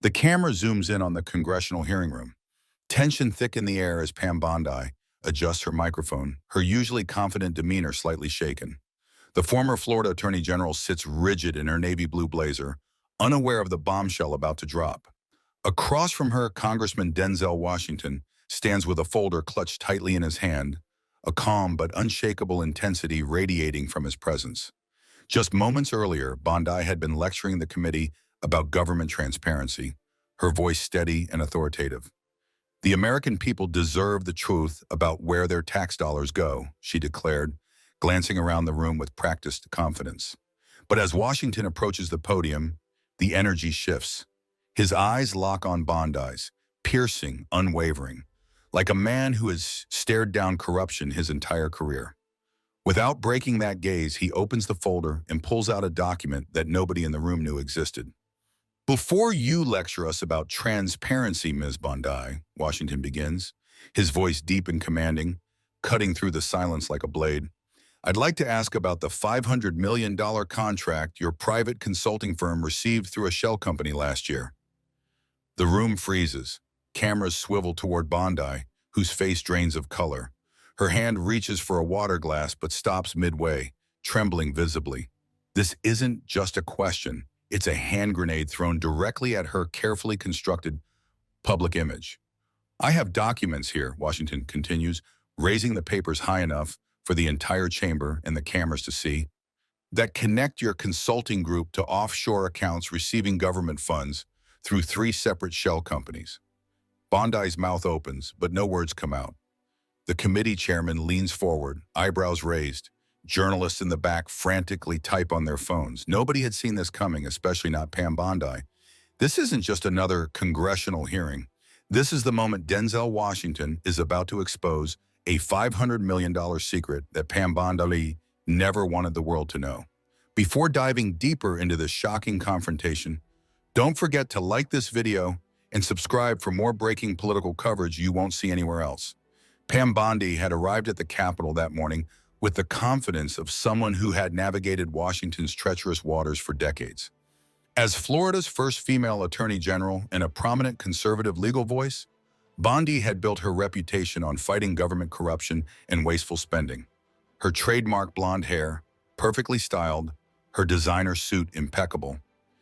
The camera zooms in on the congressional hearing room. Tension thick in the air as Pam Bondi adjusts her microphone, her usually confident demeanor slightly shaken. The former Florida Attorney General sits rigid in her navy blue blazer, unaware of the bombshell about to drop. Across from her, Congressman Denzel Washington stands with a folder clutched tightly in his hand, a calm but unshakable intensity radiating from his presence. Just moments earlier, Bondi had been lecturing the committee about government transparency, her voice steady and authoritative. The American people deserve the truth about where their tax dollars go, she declared, glancing around the room with practiced confidence. But as Washington approaches the podium, the energy shifts. His eyes lock on Bondi's, piercing, unwavering, like a man who has stared down corruption his entire career. Without breaking that gaze, he opens the folder and pulls out a document that nobody in the room knew existed. "Before you lecture us about transparency, Ms. Bondi," Washington begins, his voice deep and commanding, cutting through the silence like a blade, "I'd like to ask about the $500 million contract your private consulting firm received through a shell company last year." The room freezes. Cameras swivel toward Bondi, whose face drains of color. Her hand reaches for a water glass but stops midway, trembling visibly. This isn't just a question. It's a hand grenade thrown directly at her carefully constructed public image. "I have documents here," Washington continues, raising the papers high enough for the entire chamber and the cameras to see, "that connect your consulting group to offshore accounts receiving government funds through 3 separate shell companies." Bondi's mouth opens, but no words come out. The committee chairman leans forward, eyebrows raised. Journalists in the back frantically type on their phones. Nobody had seen this coming, especially not Pam Bondi. This isn't just another congressional hearing. This is the moment Denzel Washington is about to expose a $500 million secret that Pam Bondi never wanted the world to know. Before diving deeper into this shocking confrontation, don't forget to like this video and subscribe for more breaking political coverage you won't see anywhere else. Pam Bondi had arrived at the Capitol that morning with the confidence of someone who had navigated Washington's treacherous waters for decades. As Florida's first female attorney general and a prominent conservative legal voice, Bondi had built her reputation on fighting government corruption and wasteful spending. Her trademark blonde hair, perfectly styled, her designer suit impeccable.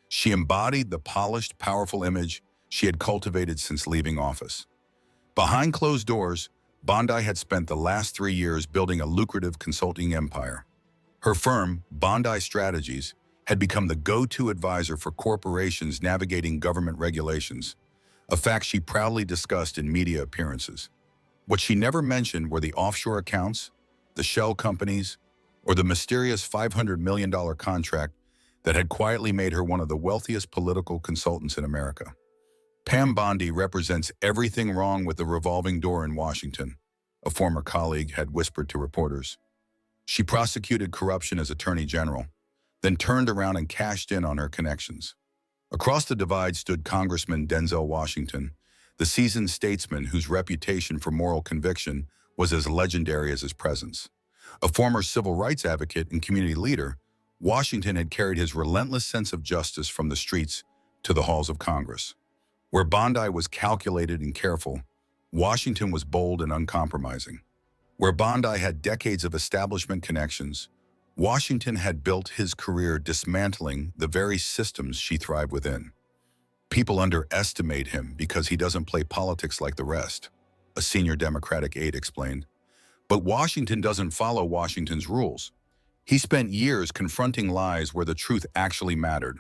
She embodied the polished, powerful image she had cultivated since leaving office. Behind closed doors, Bondi had spent the last 3 years building a lucrative consulting empire. Her firm, Bondi Strategies, had become the go-to advisor for corporations navigating government regulations, a fact she proudly discussed in media appearances. What she never mentioned were the offshore accounts, the shell companies, or the mysterious $500 million contract that had quietly made her one of the wealthiest political consultants in America. Pam Bondi represents everything wrong with the revolving door in Washington, a former colleague had whispered to reporters. She prosecuted corruption as Attorney General, then turned around and cashed in on her connections. Across the divide stood Congressman Denzel Washington, the seasoned statesman whose reputation for moral conviction was as legendary as his presence. A former civil rights advocate and community leader, Washington had carried his relentless sense of justice from the streets to the halls of Congress. Where Bondi was calculated and careful, Washington was bold and uncompromising. Where Bondi had decades of establishment connections, Washington had built his career dismantling the very systems she thrived within. "People underestimate him because he doesn't play politics like the rest," a senior Democratic aide explained. But Washington doesn't follow Washington's rules. He spent years confronting lies where the truth actually mattered.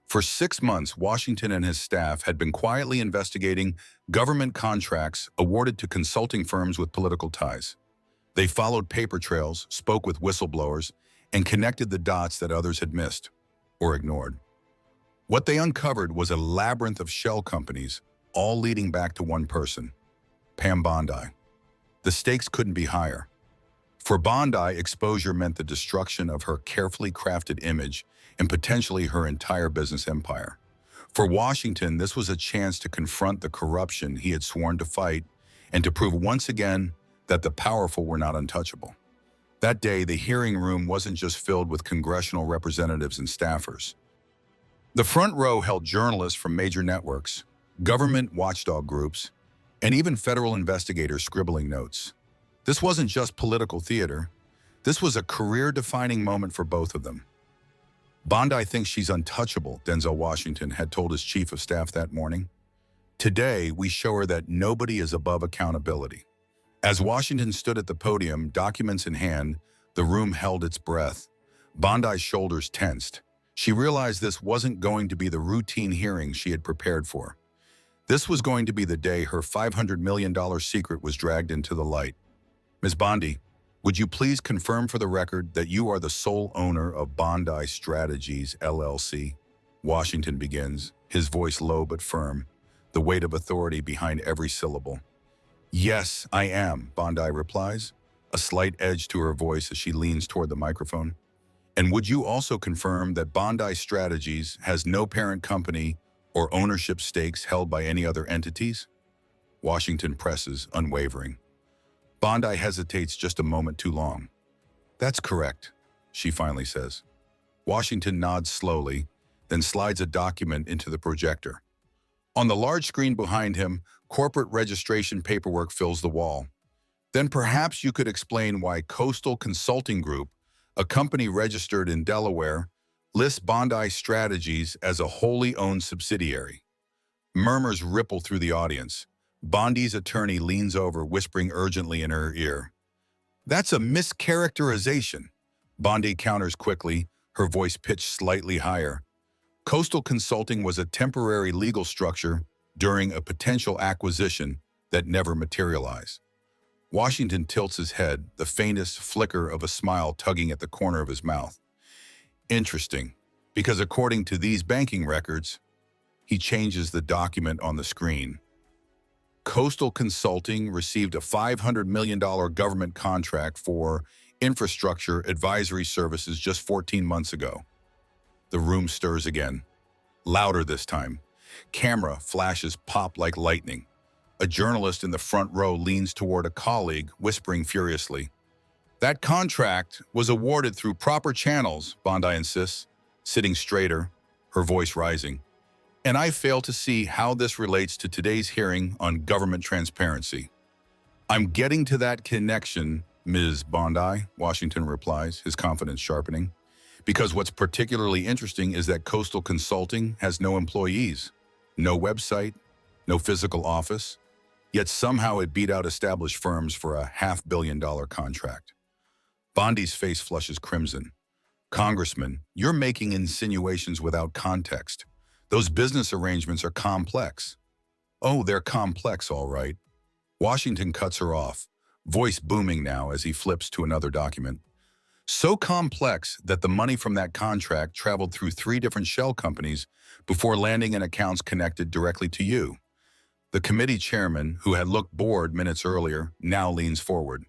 For 6 months, Washington and his staff had been quietly investigating government contracts awarded to consulting firms with political ties. They followed paper trails, spoke with whistleblowers, and connected the dots that others had missed or ignored. What they uncovered was a labyrinth of shell companies, all leading back to one person, Pam Bondi. The stakes couldn't be higher. For Bondi, exposure meant the destruction of her carefully crafted image and potentially her entire business empire. For Washington, this was a chance to confront the corruption he had sworn to fight and to prove once again that the powerful were not untouchable. That day, the hearing room wasn't just filled with congressional representatives and staffers. The front row held journalists from major networks, government watchdog groups, and even federal investigators scribbling notes. This wasn't just political theater. This was a career-defining moment for both of them. Bondi thinks she's untouchable, Denzel Washington had told his chief of staff that morning. Today, we show her that nobody is above accountability. As Washington stood at the podium, documents in hand, the room held its breath. Bondi's shoulders tensed. She realized this wasn't going to be the routine hearing she had prepared for. This was going to be the day her $500 million secret was dragged into the light. Ms. Bondi, would you please confirm for the record that you are the sole owner of Bondi Strategies, LLC? Washington begins, his voice low but firm, the weight of authority behind every syllable. Yes, I am, Bondi replies, a slight edge to her voice as she leans toward the microphone. And would you also confirm that Bondi Strategies has no parent company or ownership stakes held by any other entities? Washington presses, unwavering. Bondi hesitates just a moment too long. That's correct, she finally says. Washington nods slowly, then slides a document into the projector. On the large screen behind him, corporate registration paperwork fills the wall. Then perhaps you could explain why Coastal Consulting Group, a company registered in Delaware, lists Bondi Strategies as a wholly owned subsidiary. Murmurs ripple through the audience. Bondi's attorney leans over, whispering urgently in her ear. That's a mischaracterization. Bondi counters quickly, her voice pitched slightly higher. Coastal Consulting was a temporary legal structure during a potential acquisition that never materialized. Washington tilts his head, the faintest flicker of a smile tugging at the corner of his mouth. Interesting, because according to these banking records, he changes the document on the screen. Coastal Consulting received a $500 million government contract for infrastructure advisory services just 14 months ago. The room stirs again, louder this time. Camera flashes pop like lightning. A journalist in the front row leans toward a colleague, whispering furiously. That contract was awarded through proper channels, Bondi insists, sitting straighter, her voice rising. And I fail to see how this relates to today's hearing on government transparency. I'm getting to that connection, Ms. Bondi, Washington replies, his confidence sharpening. Because what's particularly interesting is that Coastal Consulting has no employees, no website, no physical office, yet somehow it beat out established firms for a $500 million contract. Bondi's face flushes crimson. Congressman, you're making insinuations without context. Those business arrangements are complex. Oh, they're complex, all right. Washington cuts her off, voice booming now as he flips to another document. So complex that the money from that contract traveled through 3 different shell companies before landing in accounts connected directly to you. The committee chairman, who had looked bored minutes earlier, now leans forward.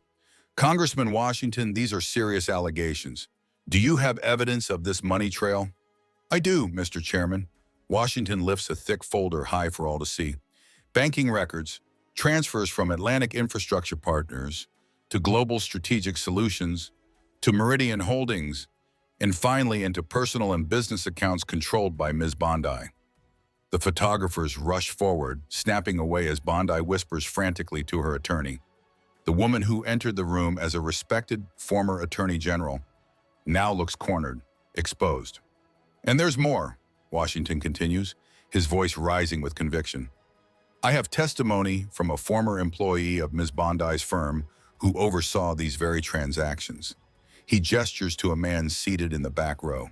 Congressman Washington, these are serious allegations. Do you have evidence of this money trail? I do, Mr. Chairman. Washington lifts a thick folder high for all to see. Banking records, transfers from Atlantic Infrastructure Partners to Global Strategic Solutions to Meridian Holdings, and finally into personal and business accounts controlled by Ms. Bondi. The photographers rush forward, snapping away as Bondi whispers frantically to her attorney. The woman who entered the room as a respected former attorney general now looks cornered, exposed. And there's more, Washington continues, his voice rising with conviction. I have testimony from a former employee of Ms. Bondi's firm who oversaw these very transactions. He gestures to a man seated in the back row.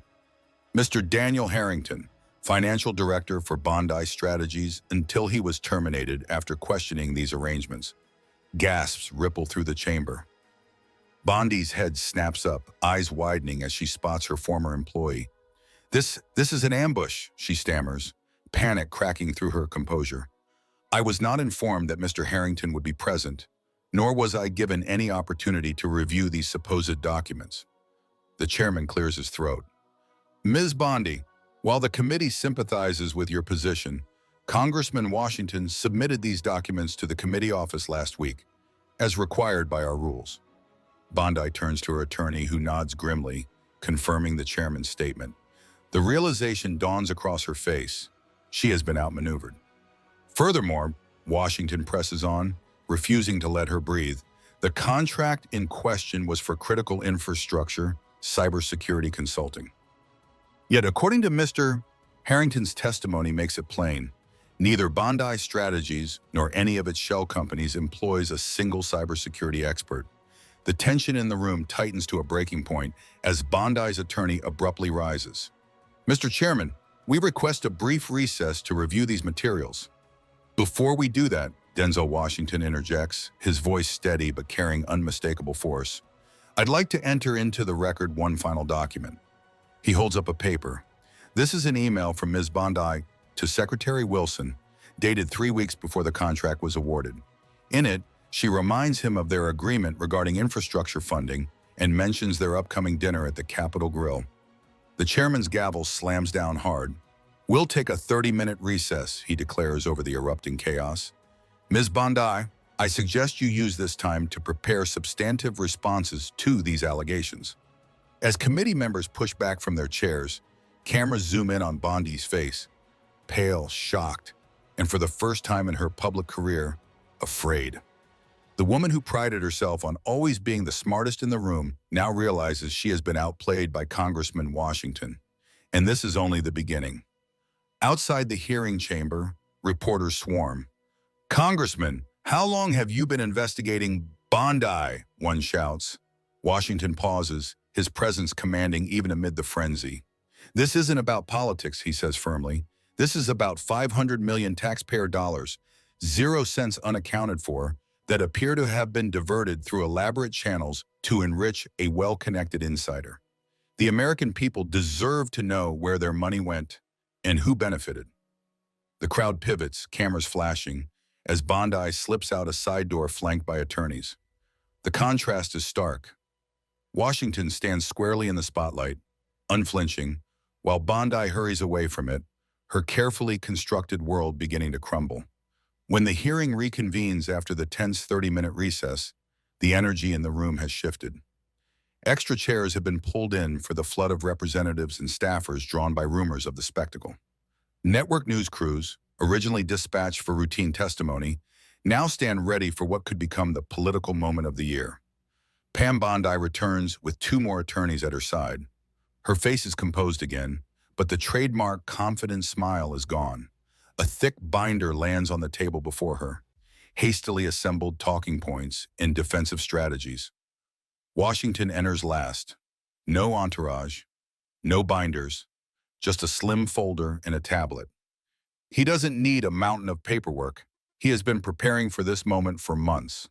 Mr. Daniel Harrington, financial director for Bondi Strategies until he was terminated after questioning these arrangements. Gasps ripple through the chamber. Bondi's head snaps up, eyes widening as she spots her former employee. This is an ambush, she stammers, panic cracking through her composure. I was not informed that Mr. Harrington would be present, nor was I given any opportunity to review these supposed documents. The chairman clears his throat. Ms. Bondi, while the committee sympathizes with your position, Congressman Washington submitted these documents to the committee office last week, as required by our rules. Bondi turns to her attorney, who nods grimly, confirming the chairman's statement. The realization dawns across her face. She has been outmaneuvered. Furthermore, Washington presses on, refusing to let her breathe. The contract in question was for critical infrastructure, cybersecurity consulting. Yet, according to Mr. Harrington's testimony makes it plain, neither Bondi Strategies nor any of its shell companies employs a single cybersecurity expert. The tension in the room tightens to a breaking point as Bondi's attorney abruptly rises. Mr. Chairman, we request a brief recess to review these materials. Before we do that, Denzel Washington interjects, his voice steady but carrying unmistakable force. I'd like to enter into the record one final document. He holds up a paper. This is an email from Ms. Bondi to Secretary Wilson, dated 3 weeks before the contract was awarded. In it, she reminds him of their agreement regarding infrastructure funding and mentions their upcoming dinner at the Capitol Grill. The chairman's gavel slams down hard. We'll take a 30-minute recess, he declares over the erupting chaos. Ms. Bondi, I suggest you use this time to prepare substantive responses to these allegations. As committee members push back from their chairs, cameras zoom in on Bondi's face, pale, shocked, and for the first time in her public career, afraid. The woman who prided herself on always being the smartest in the room now realizes she has been outplayed by Congressman Washington. And this is only the beginning. Outside the hearing chamber, reporters swarm. Congressman, how long have you been investigating Bondi? One shouts. Washington pauses, his presence commanding even amid the frenzy. This isn't about politics, he says firmly. This is about 500 million taxpayer dollars, 0 cents unaccounted for, that appear to have been diverted through elaborate channels to enrich a well-connected insider. The American people deserve to know where their money went and who benefited. The crowd pivots, cameras flashing, as Bondi slips out a side door flanked by attorneys. The contrast is stark. Washington stands squarely in the spotlight, unflinching, while Bondi hurries away from it, her carefully constructed world beginning to crumble. When the hearing reconvenes after the tense 30-minute recess, the energy in the room has shifted. Extra chairs have been pulled in for the flood of representatives and staffers drawn by rumors of the spectacle. Network news crews, originally dispatched for routine testimony, now stand ready for what could become the political moment of the year. Pam Bondi returns with 2 more attorneys at her side. Her face is composed again, but the trademark confident smile is gone. A thick binder lands on the table before her, hastily assembled talking points and defensive strategies. Washington enters last. No entourage, no binders, just a slim folder and a tablet. He doesn't need a mountain of paperwork. He has been preparing for this moment for months.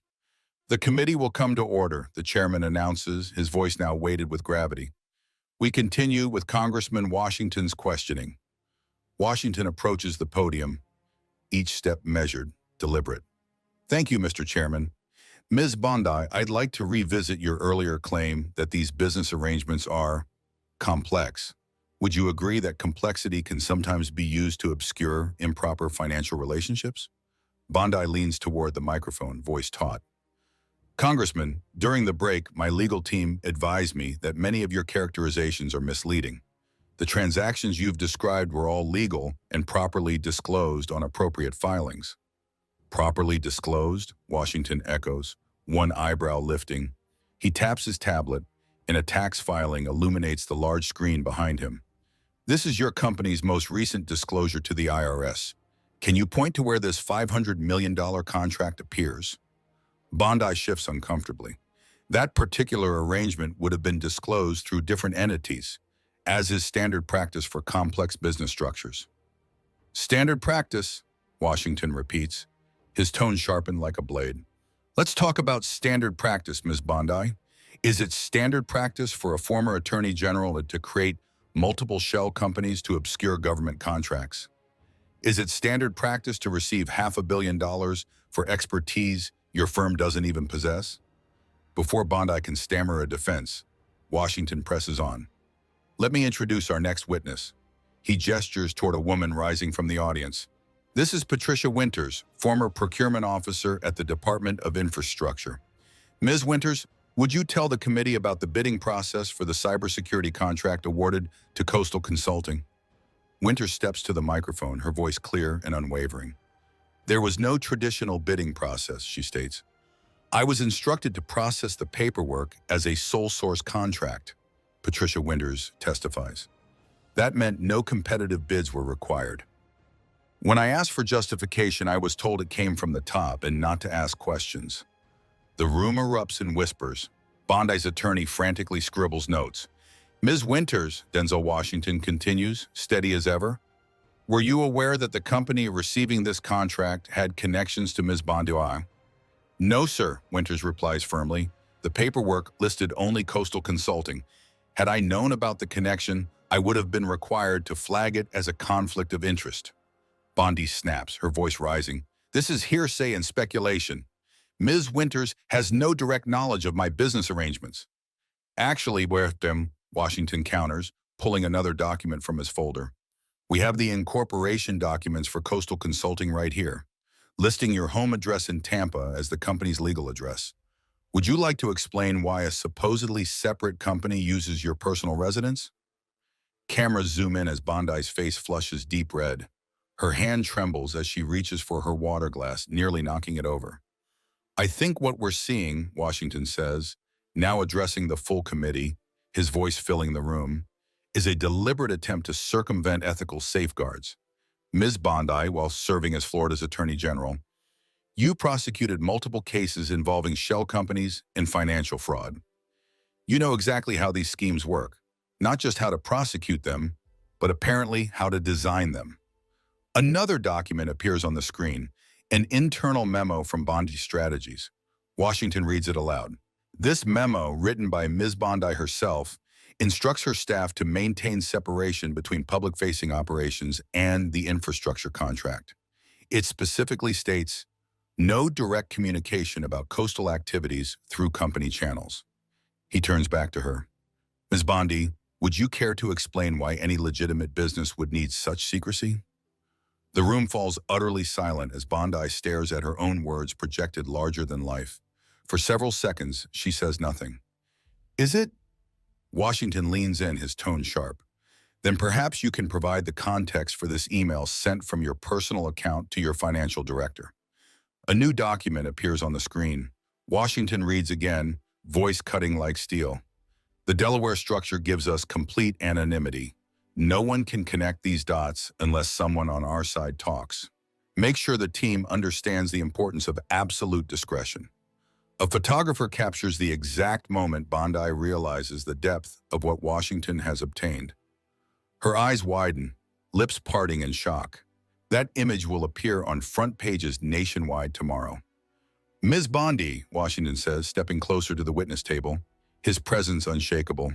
The committee will come to order, the chairman announces, his voice now weighted with gravity. We continue with Congressman Washington's questioning. Washington approaches the podium, each step measured, deliberate. Thank you, Mr. Chairman. Ms. Bondi, I'd like to revisit your earlier claim that these business arrangements are complex. Would you agree that complexity can sometimes be used to obscure improper financial relationships? Bondi leans toward the microphone, voice taut. Congressman, during the break, my legal team advised me that many of your characterizations are misleading. The transactions you've described were all legal and properly disclosed on appropriate filings. Properly disclosed? Washington echoes, one eyebrow lifting. He taps his tablet, and a tax filing illuminates the large screen behind him. This is your company's most recent disclosure to the IRS. Can you point to where this $500 million contract appears? Bondi shifts uncomfortably. That particular arrangement would have been disclosed through different entities, as is standard practice for complex business structures. Standard practice, Washington repeats, his tone sharpened like a blade. Let's talk about standard practice, Ms. Bondi. Is it standard practice for a former attorney general to create multiple shell companies to obscure government contracts? Is it standard practice to receive $500 million for expertise your firm doesn't even possess? Before Bondi can stammer a defense, Washington presses on. Let me introduce our next witness. He gestures toward a woman rising from the audience. This is Patricia Winters, former procurement officer at the Department of Infrastructure. Ms. Winters, Would you tell the committee about the bidding process for the cybersecurity contract awarded to Coastal Consulting? Winter steps to the microphone, her voice clear and unwavering. There was no traditional bidding process, she states. I was instructed to process the paperwork as a sole source contract, Patricia Winters testifies. That meant no competitive bids were required. When I asked for justification, I was told it came from the top and not to ask questions. The room erupts in whispers. Bondi's attorney frantically scribbles notes. Ms. Winters, Denzel Washington continues, steady as ever. Were you aware that the company receiving this contract had connections to Ms. Bondi? No, sir, Winters replies firmly. The paperwork listed only Coastal Consulting. Had I known about the connection, I would have been required to flag it as a conflict of interest. Bondi snaps, her voice rising. This is hearsay and speculation. Ms. Winters has no direct knowledge of my business arrangements. Actually, Washington counters, pulling another document from his folder. We have the incorporation documents for Coastal Consulting right here, listing your home address in Tampa as the company's legal address. Would you like to explain why a supposedly separate company uses your personal residence? Cameras zoom in as Bondi's face flushes deep red. Her hand trembles as she reaches for her water glass, nearly knocking it over. I think what we're seeing, Washington says, now addressing the full committee, his voice filling the room, is a deliberate attempt to circumvent ethical safeguards. Ms. Bondi, while serving as Florida's Attorney General, you prosecuted multiple cases involving shell companies and financial fraud. You know exactly how these schemes work, not just how to prosecute them, but apparently how to design them. Another document appears on the screen, an internal memo from Bondi Strategies. Washington reads it aloud. This memo, written by Ms. Bondi herself, instructs her staff to maintain separation between public-facing operations and the infrastructure contract. It specifically states, no direct communication about coastal activities through company channels. He turns back to her. Ms. Bondi, would you care to explain why any legitimate business would need such secrecy? The room falls utterly silent as Bondi stares at her own words projected larger than life. For several seconds, she says nothing. Is it? Washington leans in, his tone sharp. Then perhaps you can provide the context for this email sent from your personal account to your financial director. A new document appears on the screen. Washington reads again, voice cutting like steel. The Delaware structure gives us complete anonymity. No one can connect these dots unless someone on our side talks. Make sure the team understands the importance of absolute discretion. A photographer captures the exact moment Bondi realizes the depth of what Washington has obtained. Her eyes widen, lips parting in shock. That image will appear on front pages nationwide tomorrow. Ms. Bondi, Washington says, stepping closer to the witness table, his presence unshakable.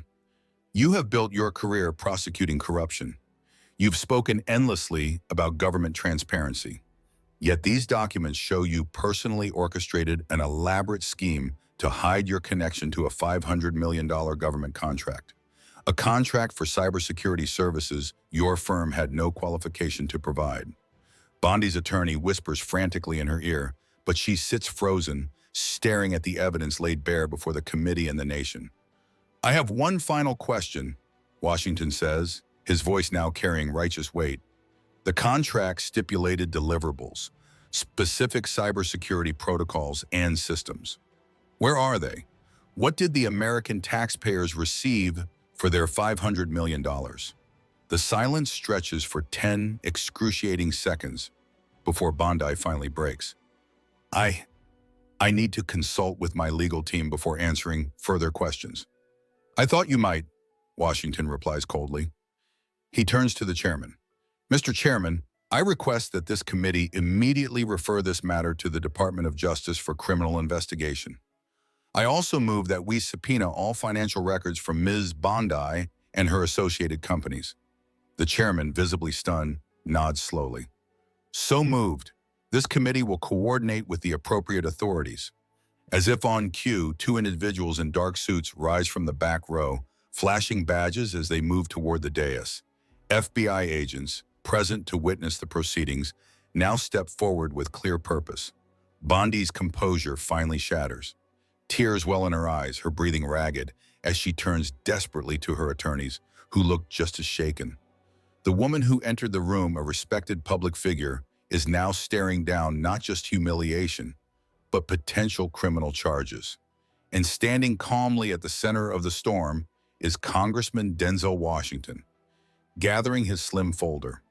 You have built your career prosecuting corruption. You've spoken endlessly about government transparency. Yet these documents show you personally orchestrated an elaborate scheme to hide your connection to a $500 million government contract. A contract for cybersecurity services your firm had no qualification to provide. Bondi's attorney whispers frantically in her ear, but she sits frozen, staring at the evidence laid bare before the committee and the nation. I have one final question, Washington says, his voice now carrying righteous weight. The contract stipulated deliverables, specific cybersecurity protocols and systems. Where are they? What did the American taxpayers receive for their $500 million? The silence stretches for 10 excruciating seconds before Bondi finally breaks. I need to consult with my legal team before answering further questions. I thought you might, Washington replies coldly. He turns to the chairman. Mr. Chairman, I request that this committee immediately refer this matter to the Department of Justice for criminal investigation. I also move that we subpoena all financial records from Ms. Bondi and her associated companies. The chairman, visibly stunned, nods slowly. So moved. This committee will coordinate with the appropriate authorities. As if on cue, two individuals in dark suits rise from the back row, flashing badges as they move toward the dais. FBI agents, present to witness the proceedings, now step forward with clear purpose. Bondi's composure finally shatters. tears well in her eyes, her breathing ragged, as she turns desperately to her attorneys, who look just as shaken. The woman who entered the room, a respected public figure, is now staring down not just humiliation, but potential criminal charges. And standing calmly at the center of the storm is Congressman Denzel Washington, gathering his slim folder.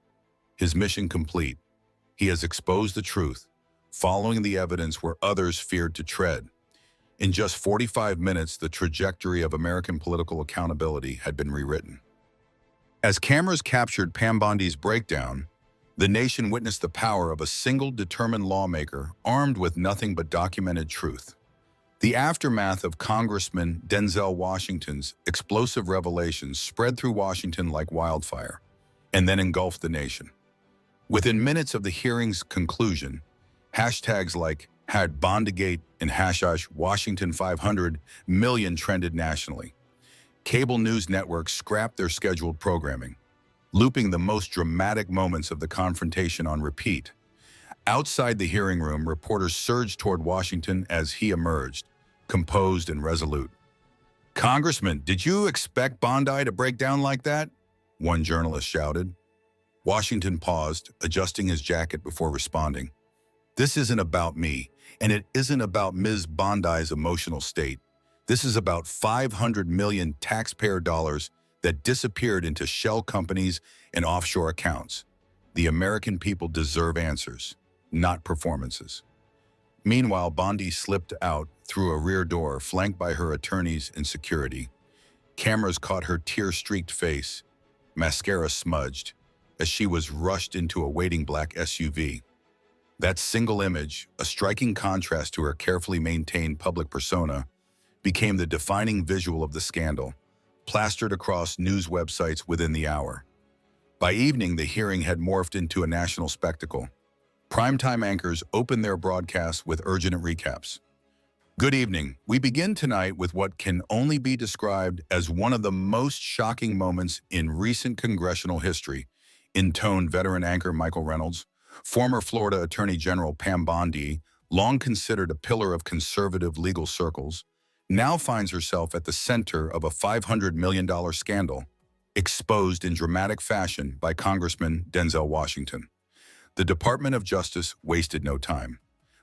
His mission complete. He has exposed the truth, following the evidence where others feared to tread. In just 45 minutes, the trajectory of American political accountability had been rewritten. As cameras captured Pam Bondi's breakdown, the nation witnessed the power of a single determined lawmaker armed with nothing but documented truth. The aftermath of Congressman Denzel Washington's explosive revelations spread through Washington like wildfire, and then engulfed the nation. Within minutes of the hearing's conclusion, hashtags like #Bondigate and #Washington 500 million trended nationally. Cable news networks scrapped their scheduled programming, looping the most dramatic moments of the confrontation on repeat. Outside the hearing room, reporters surged toward Washington as he emerged, composed and resolute. "Congressman, did you expect Bondi to break down like that?" one journalist shouted. Washington paused, adjusting his jacket before responding. "This isn't about me, and it isn't about Ms. Bondi's emotional state. This is about 500 million taxpayer dollars that disappeared into shell companies and offshore accounts. The American people deserve answers, not performances." Meanwhile, Bondi slipped out through a rear door flanked by her attorneys and security. Cameras caught her tear-streaked face, mascara smudged, as she was rushed into a waiting black SUV. That single image, a striking contrast to her carefully maintained public persona, became the defining visual of the scandal, plastered across news websites within the hour. By evening, the hearing had morphed into a national spectacle. Primetime anchors opened their broadcasts with urgent recaps. Good evening. We begin tonight with what can only be described as one of the most shocking moments in recent congressional history, intoned veteran anchor Michael Reynolds. Former Florida Attorney General Pam Bondi, long considered a pillar of conservative legal circles, now finds herself at the center of a $500 million scandal, exposed in dramatic fashion by Congressman Denzel Washington. The Department of Justice wasted no time.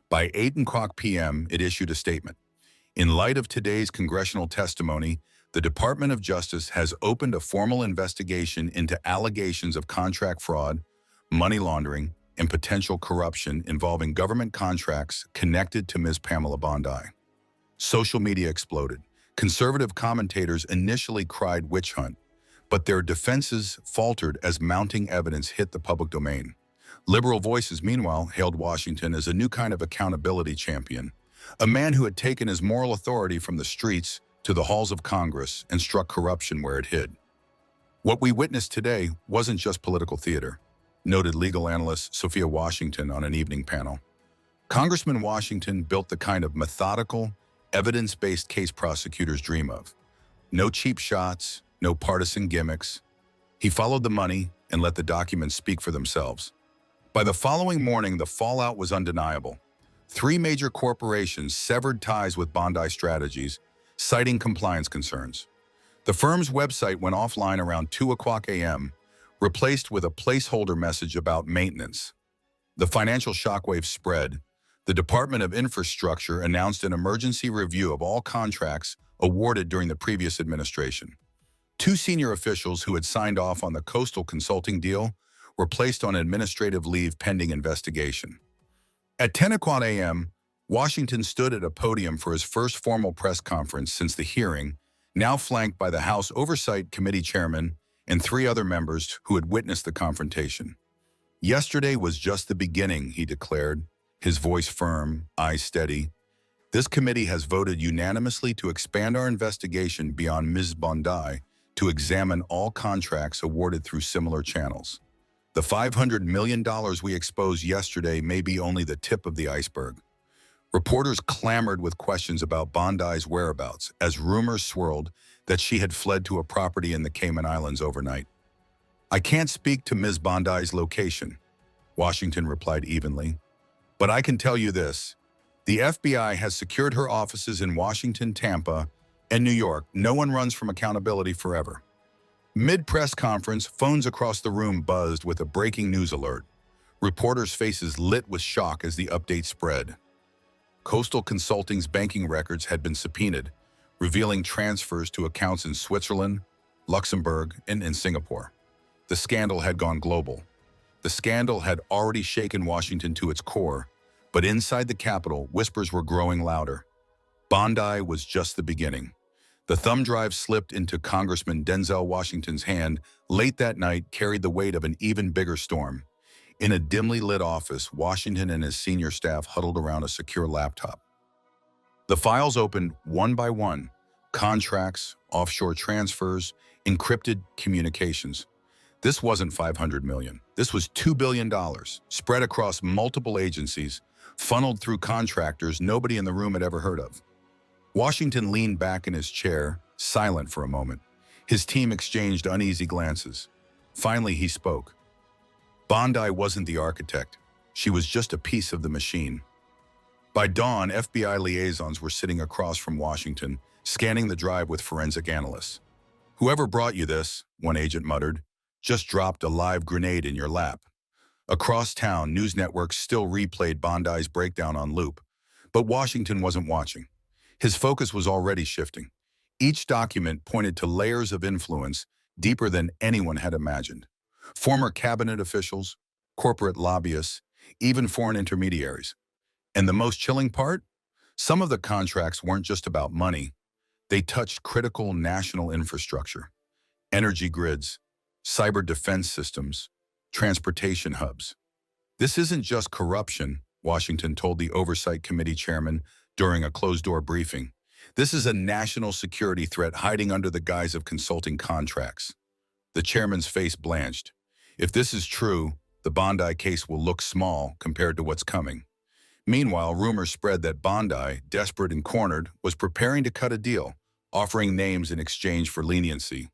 By 8:00 p.m., it issued a statement. In light of today's congressional testimony, the Department of Justice has opened a formal investigation into allegations of contract fraud, money laundering, and potential corruption involving government contracts connected to Ms. Pamela Bondi. Social media exploded. Conservative commentators initially cried witch hunt, but their defenses faltered as mounting evidence hit the public domain. Liberal voices, meanwhile, hailed Washington as a new kind of accountability champion, a man who had taken his moral authority from the streets to the halls of Congress and struck corruption where it hid. What we witnessed today wasn't just political theater, noted legal analyst Sophia Washington on an evening panel. Congressman Washington built the kind of methodical, evidence-based case prosecutors dream of. No cheap shots, no partisan gimmicks. He followed the money and let the documents speak for themselves. By the following morning, the fallout was undeniable. 3 major corporations severed ties with Bondi Strategies, citing compliance concerns. The firm's website went offline around 2:00 a.m., replaced with a placeholder message about maintenance. The financial shockwave spread. The Department of Infrastructure announced an emergency review of all contracts awarded during the previous administration. 2 senior officials who had signed off on the coastal consulting deal were placed on administrative leave pending investigation. At 10:00 a.m., Washington stood at a podium for his first formal press conference since the hearing, now flanked by the House Oversight Committee chairman and 3 other members who had witnessed the confrontation. "Yesterday was just the beginning," he declared, his voice firm, eyes steady. "This committee has voted unanimously to expand our investigation beyond Ms. Bondi to examine all contracts awarded through similar channels. The $500 million we exposed yesterday may be only the tip of the iceberg." Reporters clamored with questions about Bondi's whereabouts as rumors swirled that she had fled to a property in the Cayman Islands overnight. "I can't speak to Ms. Bondi's location," Washington replied evenly, "but I can tell you this. The FBI has secured her offices in Washington, Tampa, and New York. No one runs from accountability forever. Mid-press conference, phones across the room buzzed with a breaking news alert. Reporters' faces lit with shock as the update spread. Coastal Consulting's banking records had been subpoenaed, revealing transfers to accounts in Switzerland, Luxembourg, and in Singapore. The scandal had gone global. The scandal had already shaken Washington to its core, but inside the Capitol, whispers were growing louder. Bondi was just the beginning. The thumb drive slipped into Congressman Denzel Washington's hand late that night, carried the weight of an even bigger storm. In a dimly lit office, Washington and his senior staff huddled around a secure laptop. The files opened one by one: contracts, offshore transfers, encrypted communications. This wasn't $500 million. This was $2 billion, spread across multiple agencies, funneled through contractors nobody in the room had ever heard of. Washington leaned back in his chair, silent for a moment. His team exchanged uneasy glances. Finally, he spoke. Bondi wasn't the architect. She was just a piece of the machine. By dawn, FBI liaisons were sitting across from Washington, scanning the drive with forensic analysts. "Whoever brought you this," one agent muttered, "just dropped a live grenade in your lap." Across town, news networks still replayed Bondi's breakdown on loop. But Washington wasn't watching. His focus was already shifting. Each document pointed to layers of influence deeper than anyone had imagined. Former cabinet officials, corporate lobbyists, even foreign intermediaries. And the most chilling part? Some of the contracts weren't just about money. They touched critical national infrastructure: energy grids, cyber defense systems, transportation hubs. "This isn't just corruption," Washington told the Oversight Committee chairman during a closed-door briefing. "This is a national security threat hiding under the guise of consulting contracts." The chairman's face blanched. If this is true, the Bondi case will look small compared to what's coming. Meanwhile, rumors spread that Bondi, desperate and cornered, was preparing to cut a deal, offering names in exchange for leniency.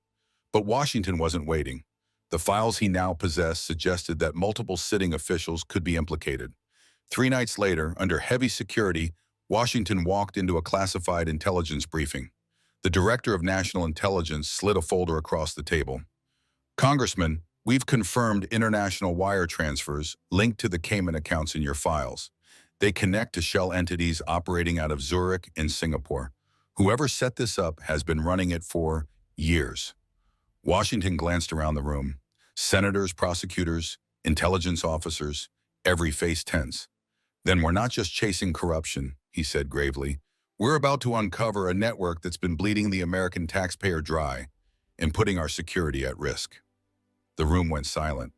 But Washington wasn't waiting. The files he now possessed suggested that multiple sitting officials could be implicated. 3 nights later, under heavy security, Washington walked into a classified intelligence briefing. The Director of National Intelligence slid a folder across the table. "Congressman, we've confirmed international wire transfers linked to the Cayman accounts in your files. They connect to shell entities operating out of Zurich and Singapore. Whoever set this up has been running it for years." Washington glanced around the room. Senators, prosecutors, intelligence officers, every face tense. "Then we're not just chasing corruption," he said gravely. "We're about to uncover a network that's been bleeding the American taxpayer dry and putting our security at risk." The room went silent.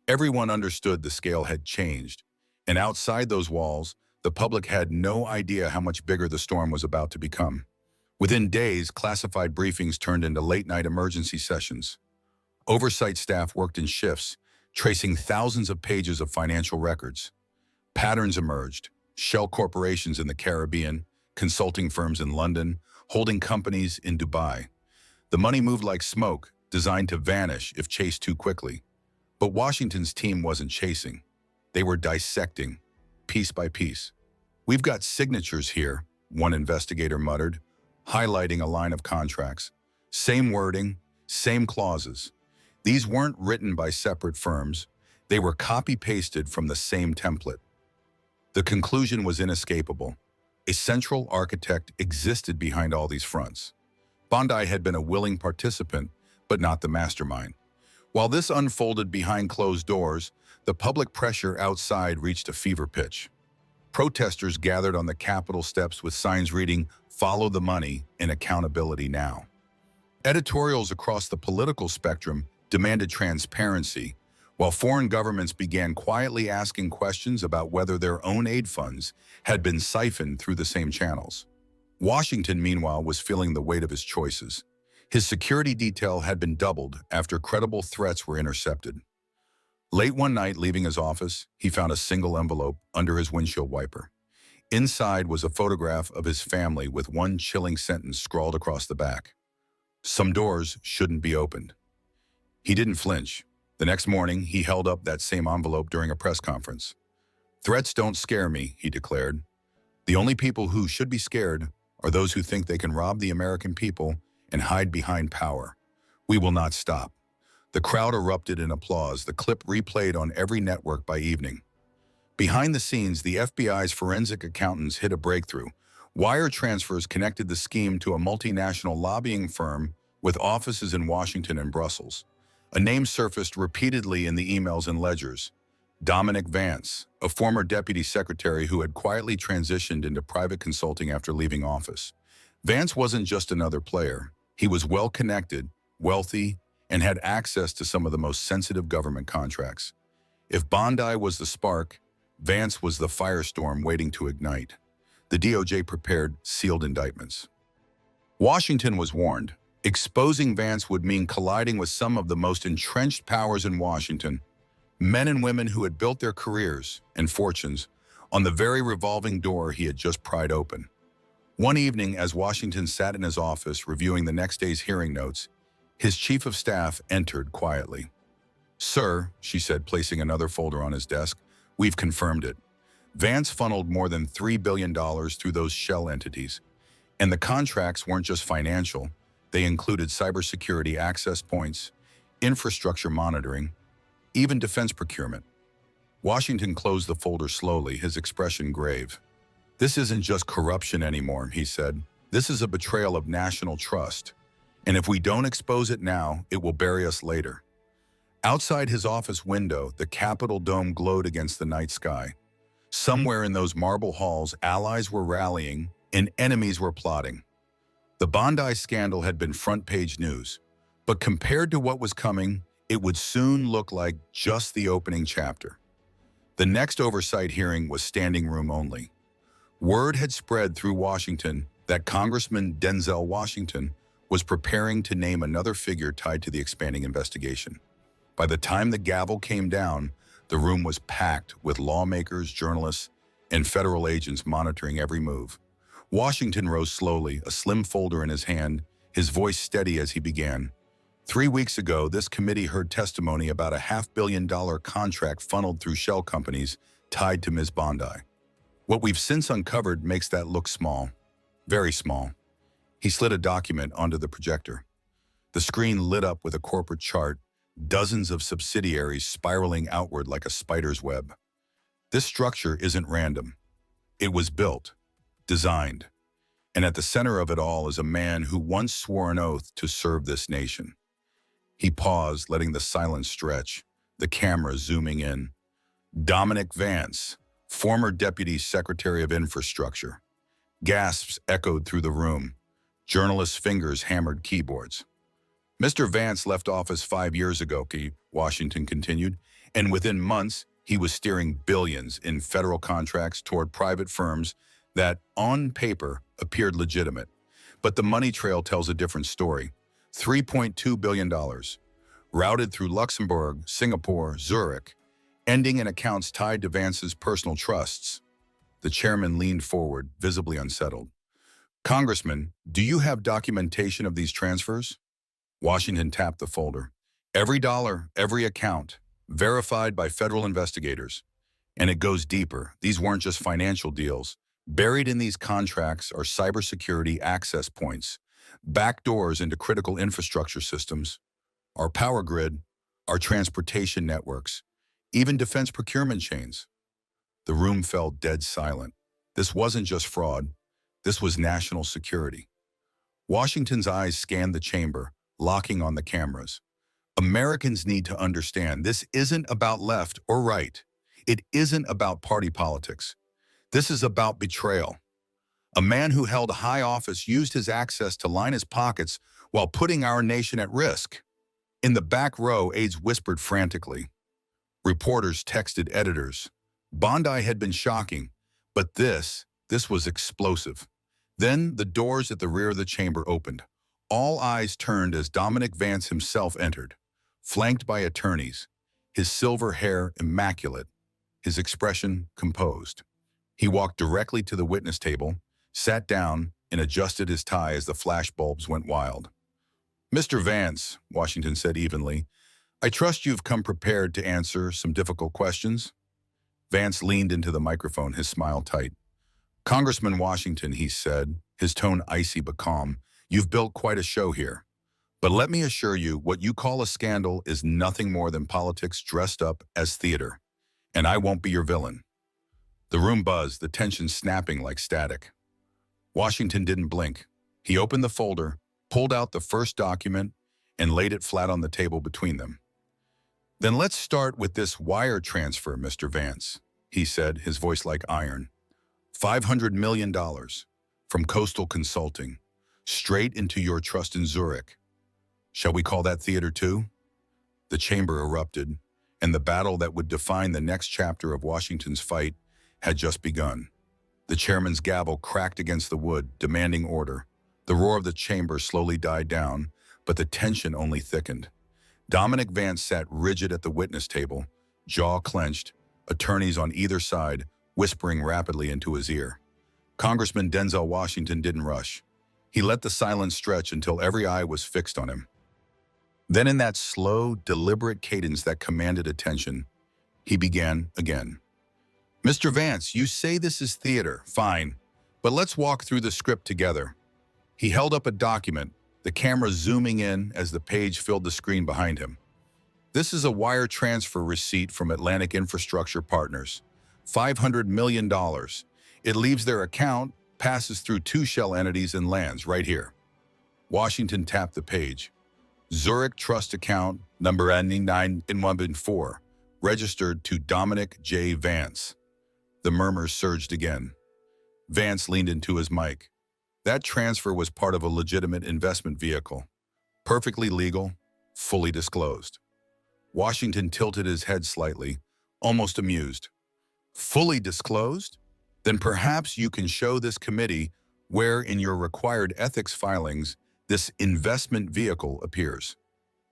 Everyone understood the scale had changed, and outside those walls, the public had no idea how much bigger the storm was about to become. Within days, classified briefings turned into late-night emergency sessions. Oversight staff worked in shifts, tracing thousands of pages of financial records. Patterns emerged: shell corporations in the Caribbean, consulting firms in London, holding companies in Dubai. The money moved like smoke, designed to vanish if chased too quickly. But Washington's team wasn't chasing. They were dissecting, piece by piece. "We've got signatures here," one investigator muttered, highlighting a line of contracts. "Same wording, same clauses. These weren't written by separate firms. They were copy-pasted from the same template." The conclusion was inescapable. A central architect existed behind all these fronts. Bondi had been a willing participant, but not the mastermind. While this unfolded behind closed doors, the public pressure outside reached a fever pitch. Protesters gathered on the Capitol steps with signs reading, "Follow the money" and "Accountability now." Editorials across the political spectrum demanded transparency, while foreign governments began quietly asking questions about whether their own aid funds had been siphoned through the same channels. Washington, meanwhile, was feeling the weight of his choices. His security detail had been doubled after credible threats were intercepted. Late one night, leaving his office, he found a single envelope under his windshield wiper. Inside was a photograph of his family with one chilling sentence scrawled across the back: "Some doors shouldn't be opened." He didn't flinch. The next morning, he held up that same envelope during a press conference. "Threats don't scare me," he declared. The only people who should be scared are those who think they can rob the American people and hide behind power. We will not stop. The crowd erupted in applause, the clip replayed on every network by evening. Behind the scenes, the FBI's forensic accountants hit a breakthrough. Wire transfers connected the scheme to a multinational lobbying firm with offices in Washington and Brussels. A name surfaced repeatedly in the emails and ledgers: Dominic Vance, a former deputy secretary who had quietly transitioned into private consulting after leaving office. Vance wasn't just another player. He was well-connected, wealthy, and had access to some of the most sensitive government contracts. If Bondi was the spark, Vance was the firestorm waiting to ignite. The DOJ prepared sealed indictments. Washington was warned. Exposing Vance would mean colliding with some of the most entrenched powers in Washington, men and women who had built their careers and fortunes on the very revolving door he had just pried open. One evening, as Washington sat in his office reviewing the next day's hearing notes, his chief of staff entered quietly. "Sir," she said, placing another folder on his desk, "we've confirmed it. Vance funneled more than $3 billion through those shell entities. And the contracts weren't just financial. They included cybersecurity access points, infrastructure monitoring, even defense procurement." Washington closed the folder slowly, his expression grave. "This isn't just corruption anymore," he said. "This is a betrayal of national trust. And if we don't expose it now, it will bury us later." Outside his office window, the Capitol dome glowed against the night sky. Somewhere in those marble halls, allies were rallying and enemies were plotting. The Bondi scandal had been front-page news, but compared to what was coming, it would soon look like just the opening chapter. The next oversight hearing was standing room only. Word had spread through Washington that Congressman Denzel Washington was preparing to name another figure tied to the expanding investigation. By the time the gavel came down, the room was packed with lawmakers, journalists, and federal agents monitoring every move. Washington rose slowly, a slim folder in his hand, his voice steady as he began. 3 weeks ago, this committee heard testimony about a $500 million contract funneled through shell companies tied to Ms. Bondi. What we've since uncovered makes that look small, very small. He slid a document onto the projector. The screen lit up with a corporate chart, dozens of subsidiaries spiraling outward like a spider's web. This structure isn't random. It was built, designed, and at the center of it all is a man who once swore an oath to serve this nation. He paused, letting the silence stretch, the camera zooming in. Dominic Vance, former Deputy Secretary of Infrastructure. Gasps echoed through the room. Journalists' fingers hammered keyboards. "Mr. Vance left office 5 years ago," Washington continued, "and within months, he was steering billions in federal contracts toward private firms that, on paper, appeared legitimate. But the money trail tells a different story. $3.2 billion, routed through Luxembourg, Singapore, Zurich, ending in accounts tied to Vance's personal trusts." The chairman leaned forward, visibly unsettled. "Congressman, do you have documentation of these transfers?" Washington tapped the folder. "Every dollar, every account, verified by federal investigators. And it goes deeper. These weren't just financial deals. Buried in these contracts are cybersecurity access points, backdoors into critical infrastructure systems, our power grid, our transportation networks, even defense procurement chains." The room fell dead silent. This wasn't just fraud. This was national security. Washington's eyes scanned the chamber, locking on the cameras. Americans need to understand this isn't about left or right. It isn't about party politics. This is about betrayal. A man who held high office used his access to line his pockets while putting our nation at risk. In the back row, aides whispered frantically. Reporters texted editors. Bondi had been shocking, but this was explosive. Then the doors at the rear of the chamber opened. All eyes turned as Dominic Vance himself entered, flanked by attorneys, his silver hair immaculate, his expression composed. He walked directly to the witness table, sat down, and adjusted his tie as the flashbulbs went wild. "Mr. Vance," Washington said evenly, "I trust you've come prepared to answer some difficult questions." Vance leaned into the microphone, his smile tight. Congressman Washington, he said, his tone icy but calm, you've built quite a show here. But let me assure you, what you call a scandal is nothing more than politics dressed up as theater. And I won't be your villain. The room buzzed, the tension snapping like static. Washington didn't blink. He opened the folder, pulled out the first document, and laid it flat on the table between them. Then let's start with this wire transfer, Mr. Vance, he said, his voice like iron. $500 million from Coastal Consulting, straight into your trust in Zurich. Shall we call that theater too? The chamber erupted, and the battle that would define the next chapter of Washington's fight had just begun. The chairman's gavel cracked against the wood, demanding order. The roar of the chamber slowly died down, but the tension only thickened. Dominic Vance sat rigid at the witness table, jaw clenched, attorneys on either side whispering rapidly into his ear. Congressman Denzel Washington didn't rush. He let the silence stretch until every eye was fixed on him. Then in that slow, deliberate cadence that commanded attention, he began again. Mr. Vance, you say this is theater, fine, but let's walk through the script together. He held up a document, the camera zooming in as the page filled the screen behind him. This is a wire transfer receipt from Atlantic Infrastructure Partners. $500 million. It leaves their account, passes through two shell entities and lands right here. Washington tapped the page. Zurich Trust Account, number ending 914, registered to Dominic J. Vance. The murmurs surged again. Vance leaned into his mic. That transfer was part of a legitimate investment vehicle. Perfectly legal, fully disclosed. Washington tilted his head slightly, almost amused. Fully disclosed? Then perhaps you can show this committee where in your required ethics filings this investment vehicle appears.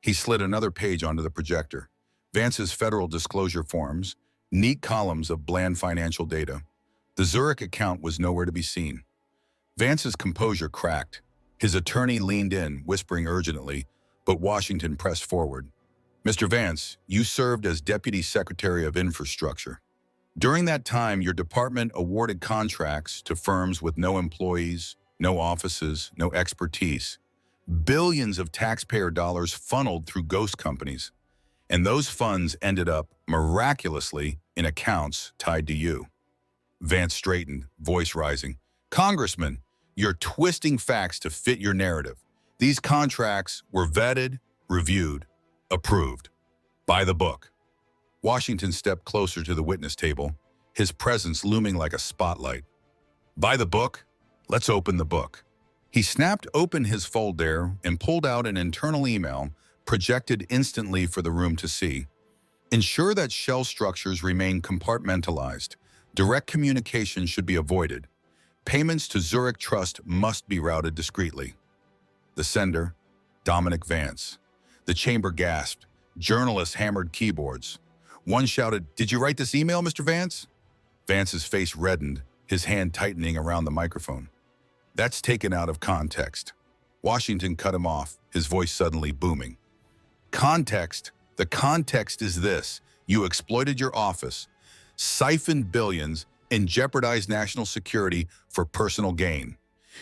He slid another page onto the projector. Vance's federal disclosure forms, neat columns of bland financial data. The Zurich account was nowhere to be seen. Vance's composure cracked. His attorney leaned in, whispering urgently, but Washington pressed forward. Mr. Vance, you served as Deputy Secretary of Infrastructure. During that time, your department awarded contracts to firms with no employees, no offices, no expertise. Billions of taxpayer dollars funneled through ghost companies. And those funds ended up, miraculously, in accounts tied to you. Vance straightened, voice rising. Congressman, you're twisting facts to fit your narrative. These contracts were vetted, reviewed, approved. By the book. Washington stepped closer to the witness table, his presence looming like a spotlight. By the book? Let's open the book. He snapped open his folder and pulled out an internal email, projected instantly for the room to see. Ensure that shell structures remain compartmentalized. Direct communication should be avoided. Payments to Zurich Trust must be routed discreetly. The sender, Dominic Vance. The chamber gasped. Journalists hammered keyboards. One shouted, "Did you write this email, Mr. Vance?" Vance's face reddened, his hand tightening around the microphone. That's taken out of context. Washington cut him off, his voice suddenly booming. Context? The context is this. You exploited your office, siphoned billions, and jeopardized national security for personal gain.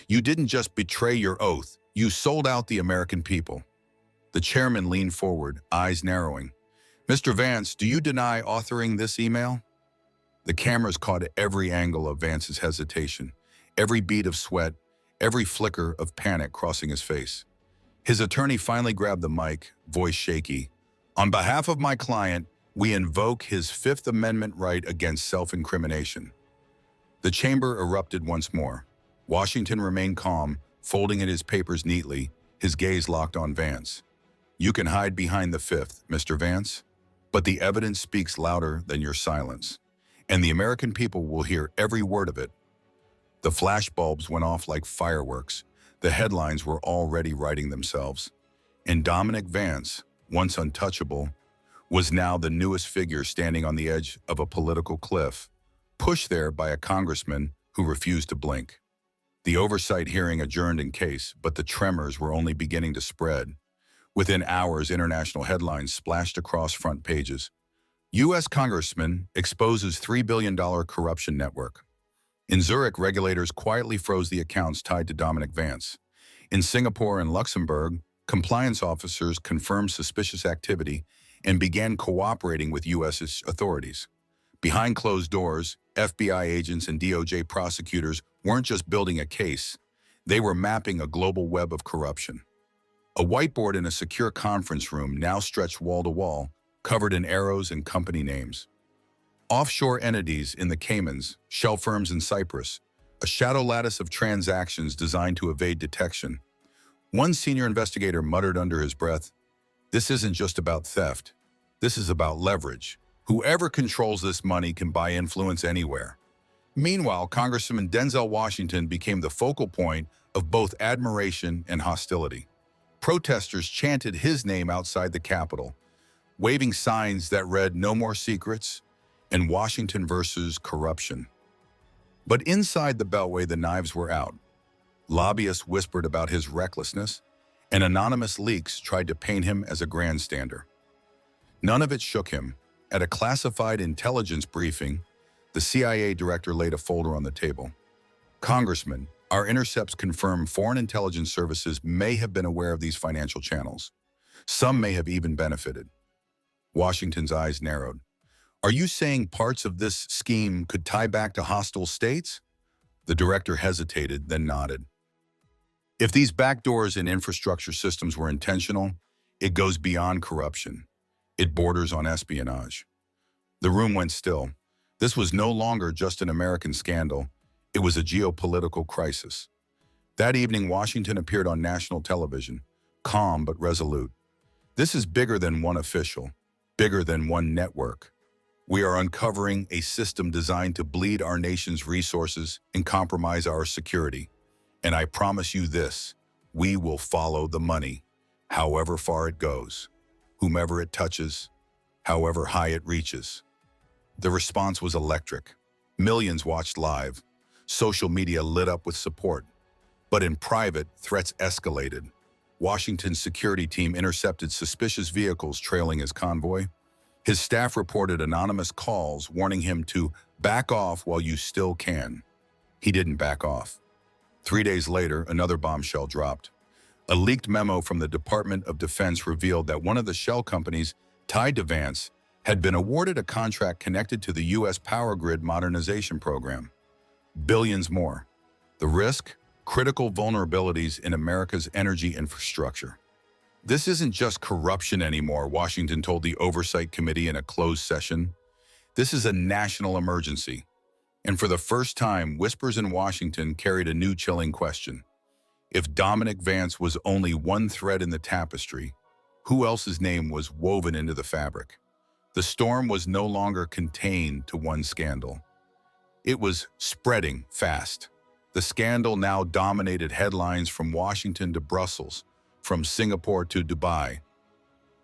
You didn't just betray your oath, you sold out the American people. The chairman leaned forward, eyes narrowing. Mr. Vance, do you deny authoring this email? The cameras caught every angle of Vance's hesitation, every bead of sweat, every flicker of panic crossing his face. His attorney finally grabbed the mic, voice shaky. On behalf of my client, we invoke his Fifth Amendment right against self-incrimination. The chamber erupted once more. Washington remained calm, folding in his papers neatly, his gaze locked on Vance. You can hide behind the Fifth, Mr. Vance, but the evidence speaks louder than your silence, and the American people will hear every word of it. The flashbulbs went off like fireworks. The headlines were already writing themselves. And Dominic Vance, once untouchable, was now the newest figure standing on the edge of a political cliff, pushed there by a congressman who refused to blink. The oversight hearing adjourned in case, but the tremors were only beginning to spread. Within hours, international headlines splashed across front pages. U.S. Congressman exposes $3 billion corruption network. In Zurich, regulators quietly froze the accounts tied to Dominic Vance. In Singapore and Luxembourg, compliance officers confirmed suspicious activity and began cooperating with U.S. authorities. Behind closed doors, FBI agents and DOJ prosecutors weren't just building a case, they were mapping a global web of corruption. A whiteboard in a secure conference room now stretched wall to wall, covered in arrows and company names. Offshore entities in the Caymans, shell firms in Cyprus, a shadow lattice of transactions designed to evade detection. One senior investigator muttered under his breath, "This isn't just about theft. This is about leverage. Whoever controls this money can buy influence anywhere." Meanwhile, Congressman Denzel Washington became the focal point of both admiration and hostility. Protesters chanted his name outside the Capitol, waving signs that read "No More Secrets" and "Washington versus Corruption." But inside the Beltway, the knives were out. Lobbyists whispered about his recklessness, and anonymous leaks tried to paint him as a grandstander. None of it shook him. At a classified intelligence briefing, the CIA director laid a folder on the table. "Congressman, our intercepts confirm foreign intelligence services may have been aware of these financial channels. Some may have even benefited." Washington's eyes narrowed. "Are you saying parts of this scheme could tie back to hostile states?" The director hesitated, then nodded. "If these backdoors in infrastructure systems were intentional, it goes beyond corruption. It borders on espionage." The room went still. This was no longer just an American scandal. It was a geopolitical crisis. That evening, Washington appeared on national television, calm but resolute. "This is bigger than one official, bigger than one network. We are uncovering a system designed to bleed our nation's resources and compromise our security. And I promise you this, we will follow the money, however far it goes, whomever it touches, however high it reaches." The response was electric. Millions watched live. Social media lit up with support. But in private, threats escalated. Washington's security team intercepted suspicious vehicles trailing his convoy. His staff reported anonymous calls warning him to back off while you still can. He didn't back off. 3 days later, another bombshell dropped. A leaked memo from the Department of Defense revealed that one of the shell companies tied to Vance had been awarded a contract connected to the U.S. power grid modernization program. Billions more. The risk? Critical vulnerabilities in America's energy infrastructure. "This isn't just corruption anymore," Washington told the Oversight Committee in a closed session. "This is a national emergency." And for the first time, whispers in Washington carried a new chilling question. If Dominic Vance was only one thread in the tapestry, who else's name was woven into the fabric? The storm was no longer contained to one scandal. It was spreading fast. The scandal now dominated headlines from Washington to Brussels, from Singapore to Dubai.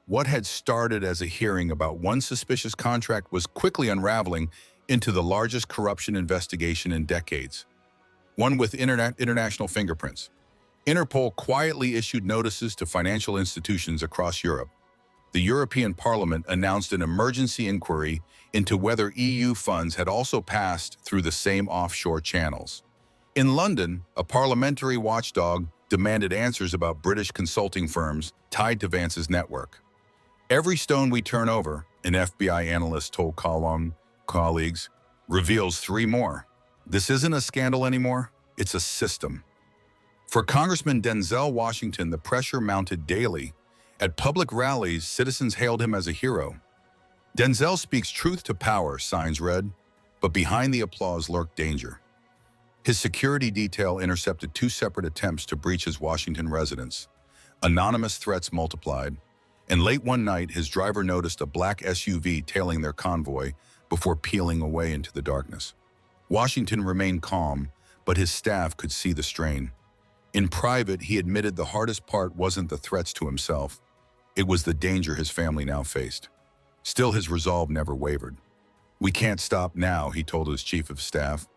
What had started as a hearing about one suspicious contract was quickly unraveling into the largest corruption investigation in decades, one with international fingerprints. Interpol quietly issued notices to financial institutions across Europe. The European Parliament announced an emergency inquiry into whether EU funds had also passed through the same offshore channels. In London, a parliamentary watchdog demanded answers about British consulting firms tied to Vance's network. "Every stone we turn over," an FBI analyst told colleagues, "reveals 3 more. This isn't a scandal anymore, it's a system." For Congressman Denzel Washington, the pressure mounted daily. At public rallies, citizens hailed him as a hero. "Denzel speaks truth to power," signs read, but behind the applause lurked danger. His security detail intercepted 2 separate attempts to breach his Washington residence. Anonymous threats multiplied, and late one night, his driver noticed a black SUV tailing their convoy before peeling away into the darkness. Washington remained calm, but his staff could see the strain. In private, he admitted the hardest part wasn't the threats to himself. It was the danger his family now faced. Still, his resolve never wavered. "We can't stop now," he told his chief of staff.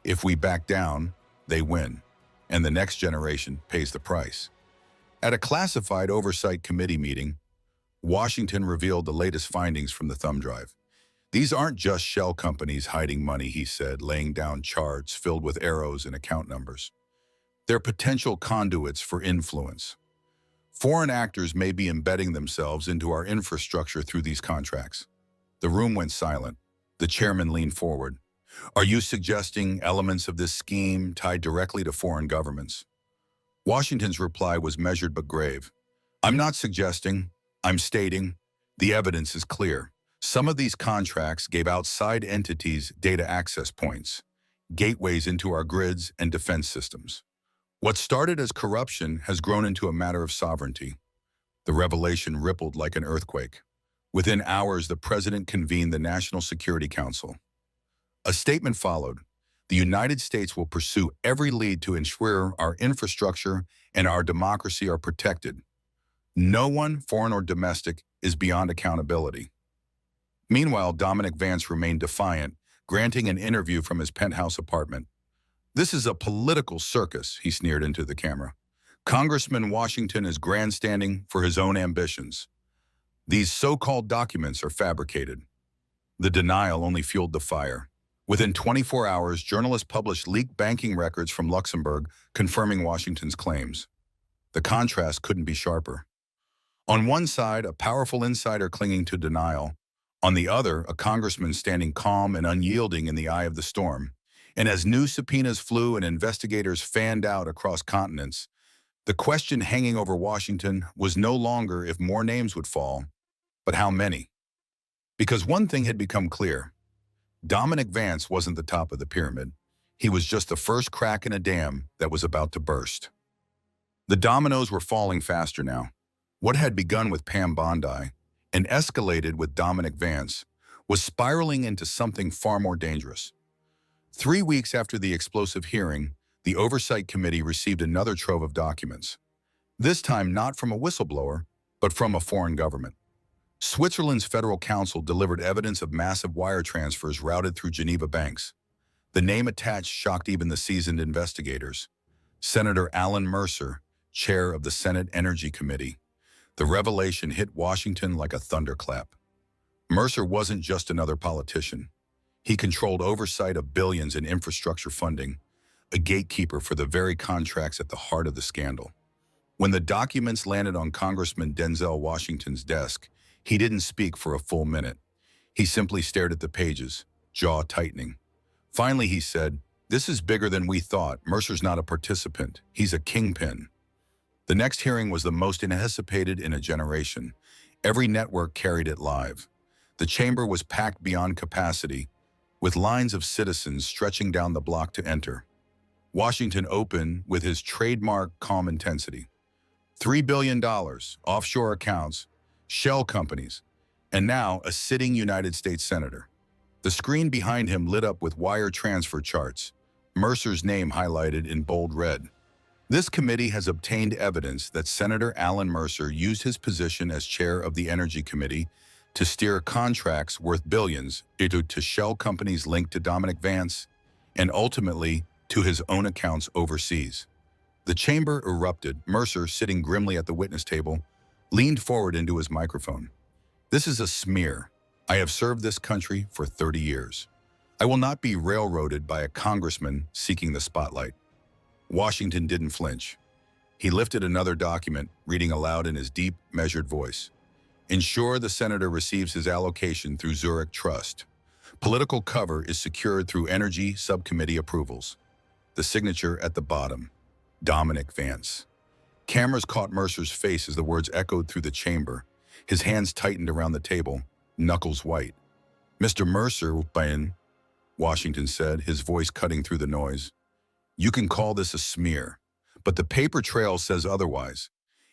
"If we back down, they win, and the next generation pays the price." At a classified oversight committee meeting, Washington revealed the latest findings from the thumb drive. These aren't just shell companies hiding money, he said, laying down charts filled with arrows and account numbers. They're potential conduits for influence. Foreign actors may be embedding themselves into our infrastructure through these contracts. The room went silent. The chairman leaned forward. Are you suggesting elements of this scheme tied directly to foreign governments? Washington's reply was measured but grave. I'm not suggesting, I'm stating. The evidence is clear. Some of these contracts gave outside entities data access points, gateways into our grids and defense systems. What started as corruption has grown into a matter of sovereignty. The revelation rippled like an earthquake. Within hours, the president convened the National Security Council. A statement followed. The United States will pursue every lead to ensure our infrastructure and our democracy are protected. No one, foreign or domestic, is beyond accountability. Meanwhile, Dominic Vance remained defiant, granting an interview from his penthouse apartment. This is a political circus, he sneered into the camera. Congressman Washington is grandstanding for his own ambitions. These so-called documents are fabricated. The denial only fueled the fire. Within 24 hours, journalists published leaked banking records from Luxembourg confirming Washington's claims. The contrast couldn't be sharper. On one side, a powerful insider clinging to denial. On the other, a congressman standing calm and unyielding in the eye of the storm. And as new subpoenas flew and investigators fanned out across continents, the question hanging over Washington was no longer if more names would fall, but how many. Because one thing had become clear. Dominic Vance wasn't the top of the pyramid. He was just the first crack in a dam that was about to burst. The dominoes were falling faster now. What had begun with Pam Bondi and escalated with Dominic Vance was spiraling into something far more dangerous. 3 weeks after the explosive hearing, the Oversight Committee received another trove of documents. This time not from a whistleblower, but from a foreign government. Switzerland's Federal Council delivered evidence of massive wire transfers routed through Geneva banks. The name attached shocked even the seasoned investigators. Senator Alan Mercer, chair of the Senate Energy Committee. The revelation hit Washington like a thunderclap. Mercer wasn't just another politician. He controlled oversight of billions in infrastructure funding, a gatekeeper for the very contracts at the heart of the scandal. When the documents landed on Congressman Denzel Washington's desk, he didn't speak for a full minute. He simply stared at the pages, jaw tightening. Finally, he said, "This is bigger than we thought. Mercer's not a participant. He's a kingpin." The next hearing was the most anticipated in a generation. Every network carried it live. The chamber was packed beyond capacity, with lines of citizens stretching down the block to enter. Washington opened with his trademark calm intensity. $3 billion, offshore accounts, shell companies, and now a sitting United States senator. The screen behind him lit up with wire transfer charts, Mercer's name highlighted in bold red. This committee has obtained evidence that Senator Alan Mercer used his position as chair of the Energy Committee to steer contracts worth billions to shell companies linked to Dominic Vance and ultimately to his own accounts overseas. The chamber erupted. Mercer, sitting grimly at the witness table, leaned forward into his microphone. "This is a smear. I have served this country for 30 years. I will not be railroaded by a congressman seeking the spotlight." Washington didn't flinch. He lifted another document, reading aloud in his deep, measured voice. "Ensure the senator receives his allocation through Zurich Trust. Political cover is secured through Energy Subcommittee approvals." The signature at the bottom, Dominic Vance. Cameras caught Mercer's face as the words echoed through the chamber. His hands tightened around the table, knuckles white. "Mr. Mercer, Washington said, his voice cutting through the noise. "You can call this a smear, but the paper trail says otherwise.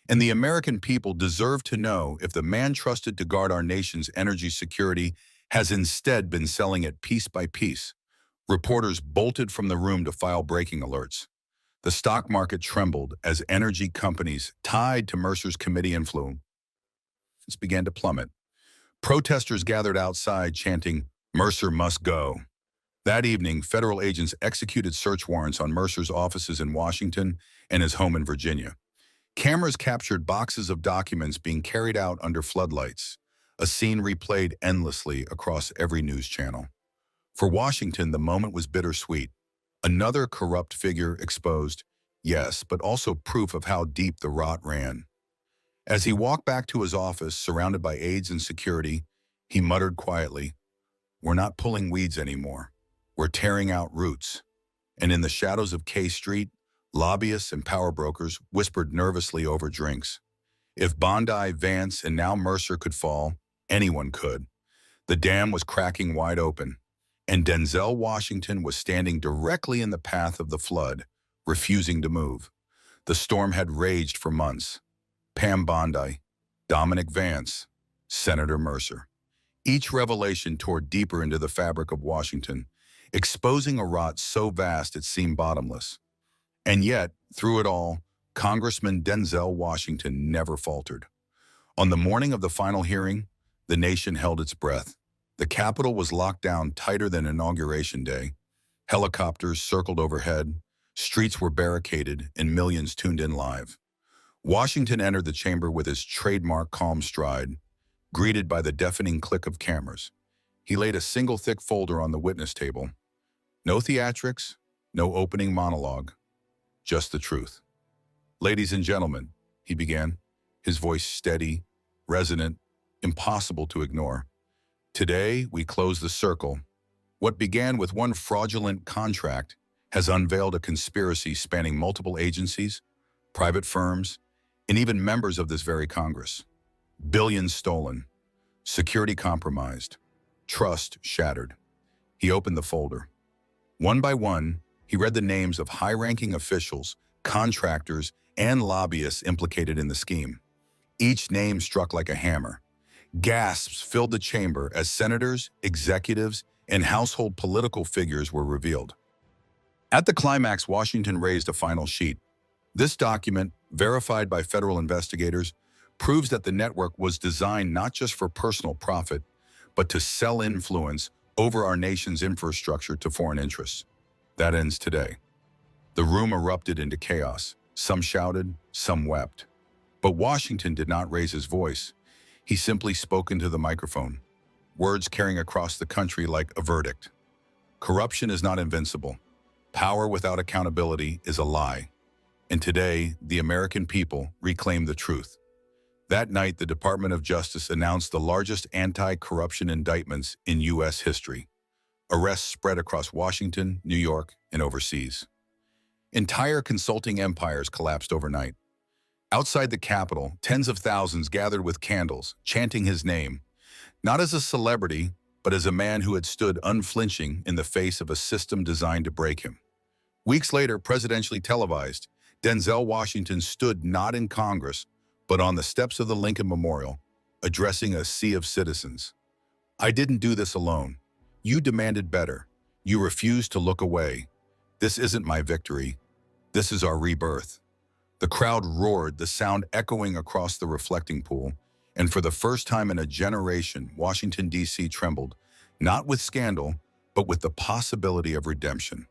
And the American people deserve to know if the man trusted to guard our nation's energy security has instead been selling it piece by piece." Reporters bolted from the room to file breaking alerts. The stock market trembled as energy companies tied to Mercer's committee influence began to plummet. Protesters gathered outside chanting, "Mercer must go." That evening, federal agents executed search warrants on Mercer's offices in Washington and his home in Virginia. Cameras captured boxes of documents being carried out under floodlights. a scene replayed endlessly across every news channel. For Washington, the moment was bittersweet. Another corrupt figure exposed, yes, but also proof of how deep the rot ran. As he walked back to his office, surrounded by aides and security, he muttered quietly, "We're not pulling weeds anymore. We're tearing out roots." And in the shadows of K Street, lobbyists and power brokers whispered nervously over drinks. If Bondi, Vance, and now Mercer could fall, anyone could. The dam was cracking wide open, and Denzel Washington was standing directly in the path of the flood, refusing to move. The storm had raged for months. Pam Bondi, Dominic Vance, Senator Mercer. Each revelation tore deeper into the fabric of Washington, exposing a rot so vast it seemed bottomless. And yet, through it all, Congressman Denzel Washington never faltered. On the morning of the final hearing, the nation held its breath. The Capitol was locked down tighter than Inauguration Day. Helicopters circled overhead, streets were barricaded, and millions tuned in live. Washington entered the chamber with his trademark calm stride, greeted by the deafening click of cameras. He laid a single thick folder on the witness table. No theatrics, no opening monologue, just the truth. "Ladies and gentlemen," he began, his voice steady, resonant, impossible to ignore. "Today, we close the circle. What began with one fraudulent contract has unveiled a conspiracy spanning multiple agencies, private firms, and even members of this very Congress. Billions stolen, security compromised, trust shattered." He opened the folder. One by one, he read the names of high-ranking officials, contractors, and lobbyists implicated in the scheme. Each name struck like a hammer. Gasps filled the chamber as senators, executives, and household political figures were revealed. At the climax, Washington raised a final sheet. This document, verified by federal investigators, proves that the network was designed not just for personal profit, but to sell influence over our nation's infrastructure to foreign interests. That ends today. The room erupted into chaos. Some shouted, some wept. But Washington did not raise his voice. He simply spoke into the microphone, words carrying across the country like a verdict. "Corruption is not invincible. Power without accountability is a lie. And today, the American people reclaim the truth." That night, the Department of Justice announced the largest anti-corruption indictments in U.S. history. Arrests spread across Washington, New York, and overseas. Entire consulting empires collapsed overnight. Outside the Capitol, tens of thousands gathered with candles, chanting his name, not as a celebrity, but as a man who had stood unflinching in the face of a system designed to break him. Weeks later, presidentially televised, Denzel Washington stood not in Congress, but on the steps of the Lincoln Memorial, addressing a sea of citizens. "I didn't do this alone. You demanded better. You refused to look away. This isn't my victory. This is our rebirth." The crowd roared, the sound echoing across the reflecting pool, and for the first time in a generation, Washington, D.C. trembled, not with scandal, but with the possibility of redemption.